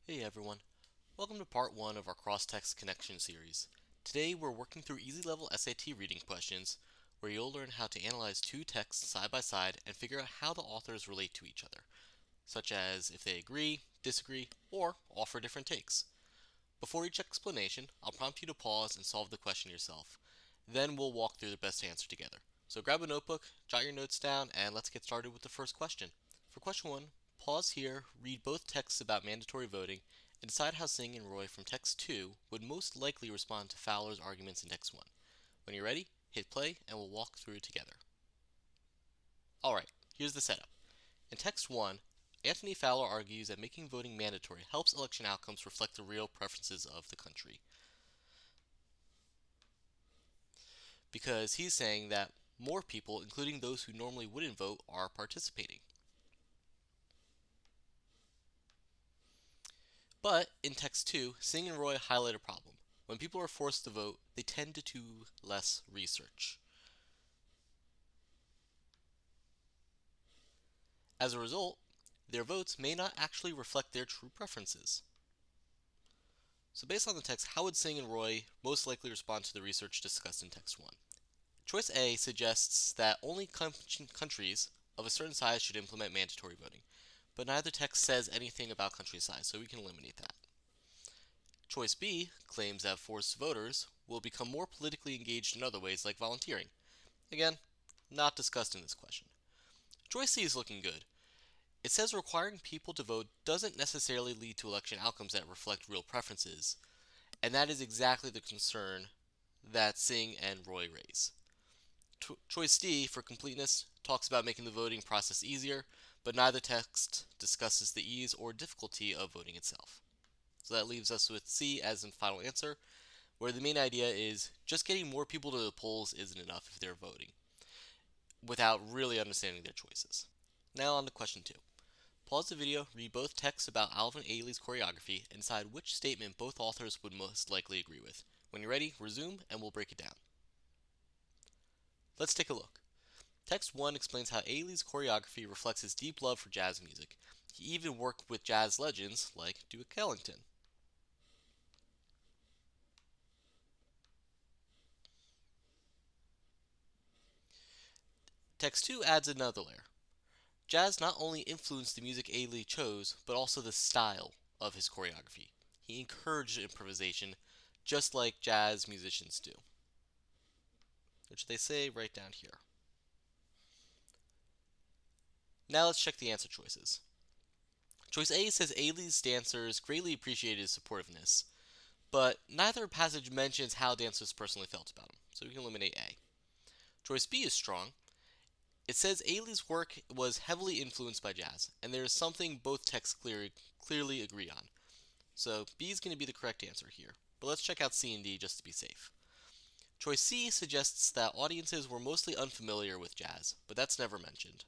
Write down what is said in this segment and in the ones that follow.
Hey everyone, welcome to part 1 of our cross-text connection series. Today we're working through easy level SAT reading questions where you'll learn how to analyze two texts side by side and figure out how the authors relate to each other, such as if they agree, disagree, or offer different takes. Before each explanation, I'll prompt you to pause and solve the question yourself. Then we'll walk through the best answer together. So grab a notebook, jot your notes down, and let's get started with the first question. For question 1, pause here, read both texts about mandatory voting, and decide how Singh and Roy from text 2 would most likely respond to Fowler's arguments in text 1. When you're ready, hit play and we'll walk through it together. Alright, here's the setup. In text 1, Anthony Fowler argues that making voting mandatory helps election outcomes reflect the real preferences of the country, because he's saying that more people, including those who normally wouldn't vote, are participating. But in text 2, Singh and Roy highlight a problem. When people are forced to vote, they tend to do less research. As a result, their votes may not actually reflect their true preferences. So based on the text, how would Singh and Roy most likely respond to the research discussed in text 1? Choice A suggests that only countries of a certain size should implement mandatory voting, but neither text says anything about country size, so we can eliminate that. Choice B claims that forced voters will become more politically engaged in other ways, like volunteering. Again, not discussed in this question. Choice C is looking good. It says requiring people to vote doesn't necessarily lead to election outcomes that reflect real preferences, and that is exactly the concern that Singh and Roy raise. Choice D, for completeness, talks about making the voting process easier, but neither text discusses the ease or difficulty of voting itself. So that leaves us with C as the final answer, where the main idea is just getting more people to the polls isn't enough if they're voting, without really understanding their choices. Now on to question 2. Pause the video, read both texts about Alvin Ailey's choreography, and decide which statement both authors would most likely agree with. When you're ready, resume and we'll break it down. Let's take a look. Text 1 explains how Ailey's choreography reflects his deep love for jazz music. He even worked with jazz legends like Duke Ellington. Text 2 adds another layer. Jazz not only influenced the music Ailey chose, but also the style of his choreography. He encouraged improvisation, just like jazz musicians do, which they say right down here. Now let's check the answer choices. Choice A says Ailey's dancers greatly appreciated his supportiveness, but neither passage mentions how dancers personally felt about him, so we can eliminate A. Choice B is strong. It says Ailey's work was heavily influenced by jazz, and there is something both texts clearly agree on. So B is going to be the correct answer here, but let's check out C and D just to be safe. Choice C suggests that audiences were mostly unfamiliar with jazz, but that's never mentioned.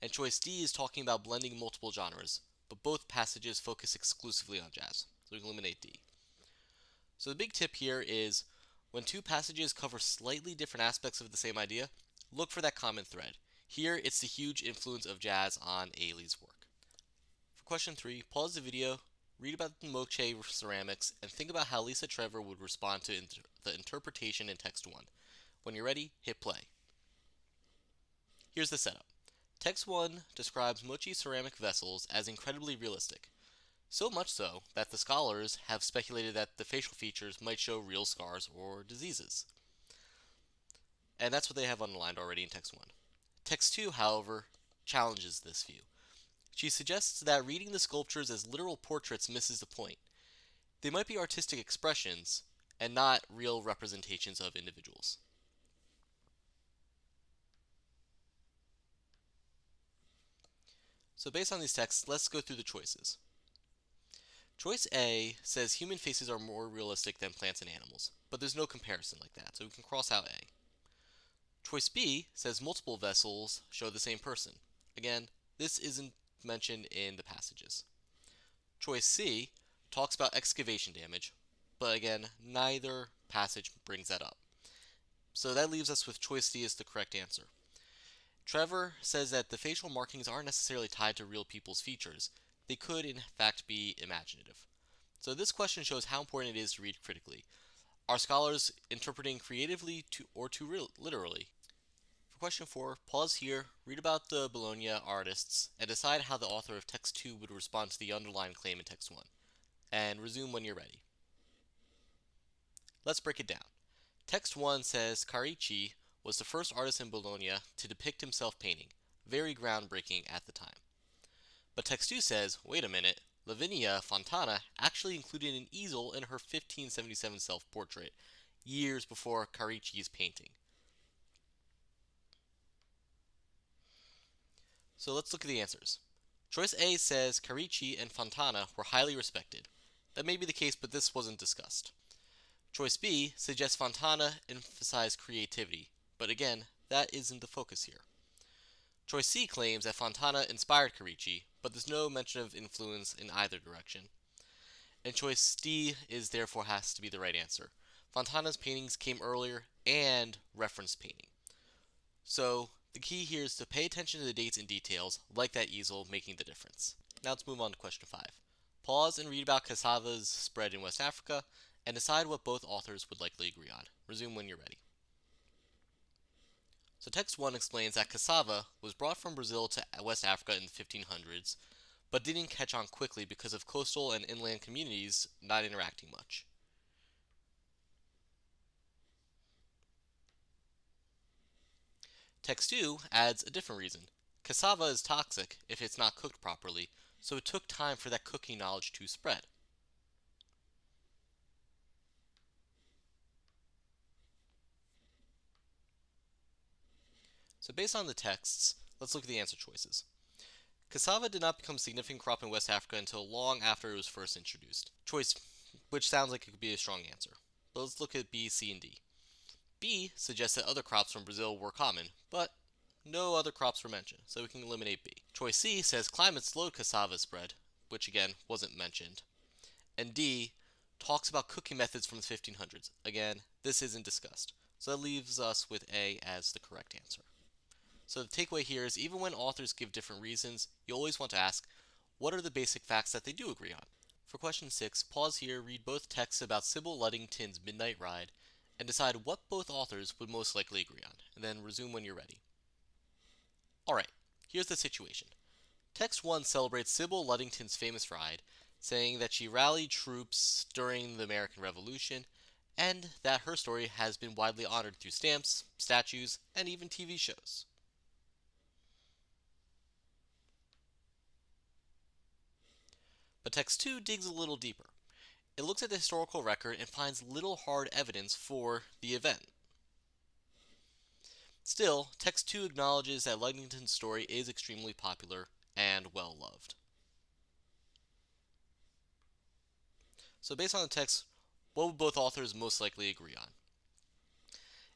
And choice D is talking about blending multiple genres, but both passages focus exclusively on jazz, so we can eliminate D. So the big tip here is when two passages cover slightly different aspects of the same idea, look for that common thread. Here, it's the huge influence of jazz on Ailey's work. For question 3, pause the video, read about the Moche ceramics, and think about how Lisa Trevor would respond to the interpretation in text 1. When you're ready, hit play. Here's the setup. Text 1 describes Mochi ceramic vessels as incredibly realistic. So much so that the scholars have speculated that the facial features might show real scars or diseases. And that's what they have underlined already in text 1. Text 2, however, challenges this view. She suggests that reading the sculptures as literal portraits misses the point. They might be artistic expressions and not real representations of individuals. So based on these texts, let's go through the choices. Choice A says human faces are more realistic than plants and animals, but there's no comparison like that, so we can cross out A. Choice B says multiple vessels show the same person. Again, this isn't mentioned in the passages. Choice C talks about excavation damage, but again, neither passage brings that up. So that leaves us with choice D as the correct answer. Trevor says that the facial markings aren't necessarily tied to real people's features. they could in fact be imaginative. So this question shows how important it is to read critically. Are scholars interpreting creatively or too literally? For question 4, pause here, read about the Bologna artists, and decide how the author of text 2 would respond to the underlying claim in text 1. And resume when you're ready. Let's break it down. Text 1 says Carricci was the first artist in Bologna to depict himself painting, very groundbreaking at the time. But text 2 says, wait a minute, Lavinia Fontana actually included an easel in her 1577 self-portrait, years before Carricci's painting. So let's look at the answers. Choice A says Carricci and Fontana were highly respected. That may be the case, but this wasn't discussed. Choice B suggests Fontana emphasized creativity, but again, that isn't the focus here. Choice C claims that Fontana inspired Carricci, but there's no mention of influence in either direction. And choice D is therefore has to be the right answer. Fontana's paintings came earlier and reference painting. So the key here is to pay attention to the dates and details, like that easel making the difference. Now let's move on to question 5. Pause and read about cassava's spread in West Africa, and decide what both authors would likely agree on. Resume when you're ready. So text 1 explains that cassava was brought from Brazil to West Africa in the 1500s, but didn't catch on quickly because of coastal and inland communities not interacting much. Text 2 adds a different reason. Cassava is toxic if it's not cooked properly, so it took time for that cooking knowledge to spread. So based on the texts, let's look at the answer choices. Cassava did not become a significant crop in West Africa until long after it was first introduced. Choice, which sounds like it could be a strong answer. But let's look at B, C, and D. B suggests that other crops from Brazil were common, but no other crops were mentioned, so we can eliminate B. Choice C says climate slowed cassava spread, which again wasn't mentioned. And D talks about cooking methods from the 1500s. Again, this isn't discussed. So that leaves us with A as the correct answer. So the takeaway here is even when authors give different reasons, you always want to ask, what are the basic facts that they do agree on? For question 6, pause here, read both texts about Sybil Luddington's Midnight Ride, and decide what both authors would most likely agree on, and then resume when you're ready. Alright, here's the situation. Text 1 celebrates Sybil Luddington's famous ride, saying that she rallied troops during the American Revolution, and that her story has been widely honored through stamps, statues, and even TV shows. But text 2 digs a little deeper. It looks at the historical record and finds little hard evidence for the event. Still, text 2 acknowledges that Luddington's story is extremely popular and well loved. So based on the text, what would both authors most likely agree on?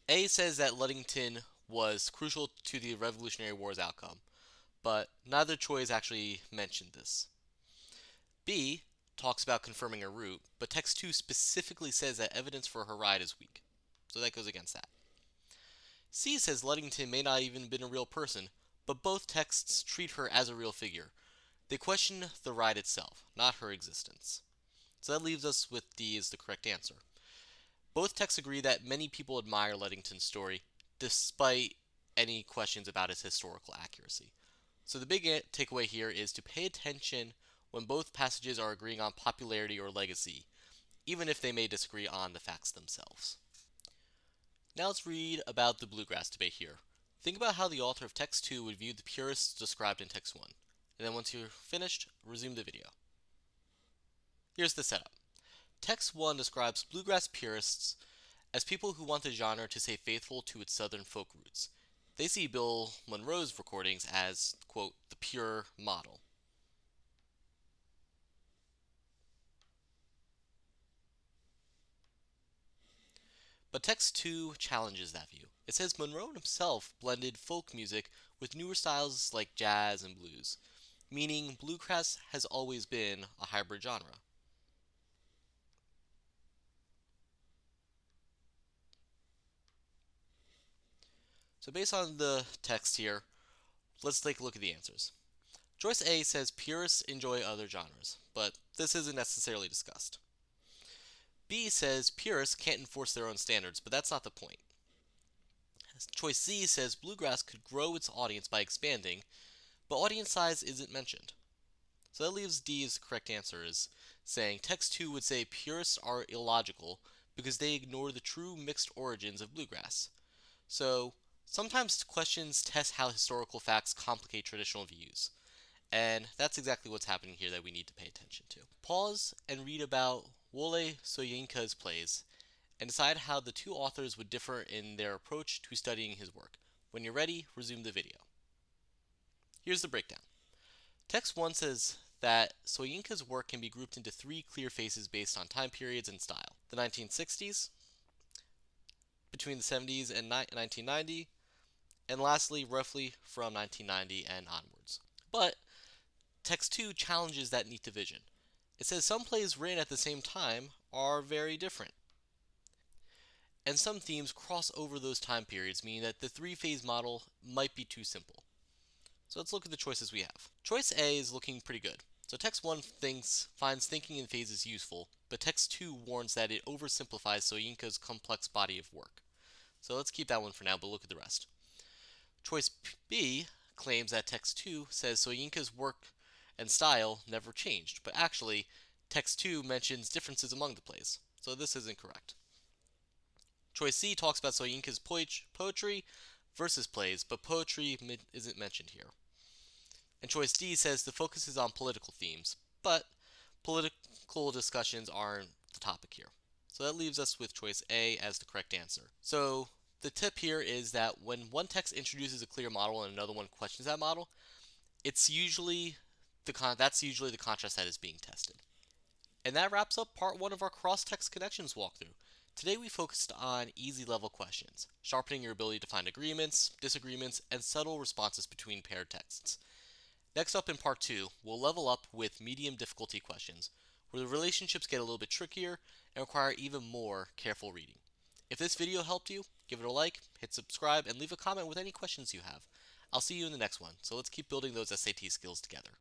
A says that Luddington was crucial to the Revolutionary War's outcome, but neither choice actually mentioned this. B talks about confirming her route, but text 2 specifically says that evidence for her ride is weak, so that goes against that. C says Luddington may not even have been a real person, but both texts treat her as a real figure. They question the ride itself, not her existence. So that leaves us with D as the correct answer. Both texts agree that many people admire Luddington's story, despite any questions about its historical accuracy. So the big takeaway here is to pay attention when both passages are agreeing on popularity or legacy, even if they may disagree on the facts themselves. Now let's read about the bluegrass debate here. Think about how the author of text 2 would view the purists described in text 1, and then once you're finished, resume the video. Here's the setup. Text 1 describes bluegrass purists as people who want the genre to stay faithful to its southern folk roots. They see Bill Monroe's recordings as, quote, the pure model. But text 2 challenges that view. It says Monroe himself blended folk music with newer styles like jazz and blues, meaning bluegrass has always been a hybrid genre. So based on the text here, let's take a look at the answers. Choice A says purists enjoy other genres, but this isn't necessarily discussed. B says purists can't enforce their own standards, but that's not the point. Choice C says bluegrass could grow its audience by expanding, but audience size isn't mentioned. So that leaves D as the correct answer, is saying text 2 would say purists are illogical because they ignore the true mixed origins of bluegrass. So sometimes questions test how historical facts complicate traditional views. And that's exactly what's happening here that we need to pay attention to. Pause and read about Wole Soyinka's plays and decide how the two authors would differ in their approach to studying his work. When you're ready, resume the video. Here's the breakdown. Text 1 says that Soyinka's work can be grouped into three clear phases based on time periods and style: the 1960s, between the 70s and 1990, and lastly, roughly from 1990 and onwards. But Text 2 challenges that neat division. It says some plays written at the same time are very different, and some themes cross over those time periods, meaning that the three-phase model might be too simple. So let's look at the choices we have. Choice A is looking pretty good. So text 1 finds thinking in phases useful, but text 2 warns that it oversimplifies Soyinka's complex body of work. So let's keep that one for now, but look at the rest. Choice B claims that text 2 says Soyinka's work and style never changed, but actually, text 2 mentions differences among the plays, so this is incorrect. Choice C talks about Soyinka's poetry versus plays, but poetry isn't mentioned here. And choice D says the focus is on political themes, but political discussions aren't the topic here. So that leaves us with choice A as the correct answer. So the tip here is that when one text introduces a clear model and another one questions that model, that's usually the contrast that is being tested. And that wraps up part 1 of our cross-text connections walkthrough. Today we focused on easy level questions, sharpening your ability to find agreements, disagreements, and subtle responses between paired texts. Next up in part 2, we'll level up with medium difficulty questions, where the relationships get a little bit trickier and require even more careful reading. If this video helped you, give it a like, hit subscribe, and leave a comment with any questions you have. I'll see you in the next one, so let's keep building those SAT skills together.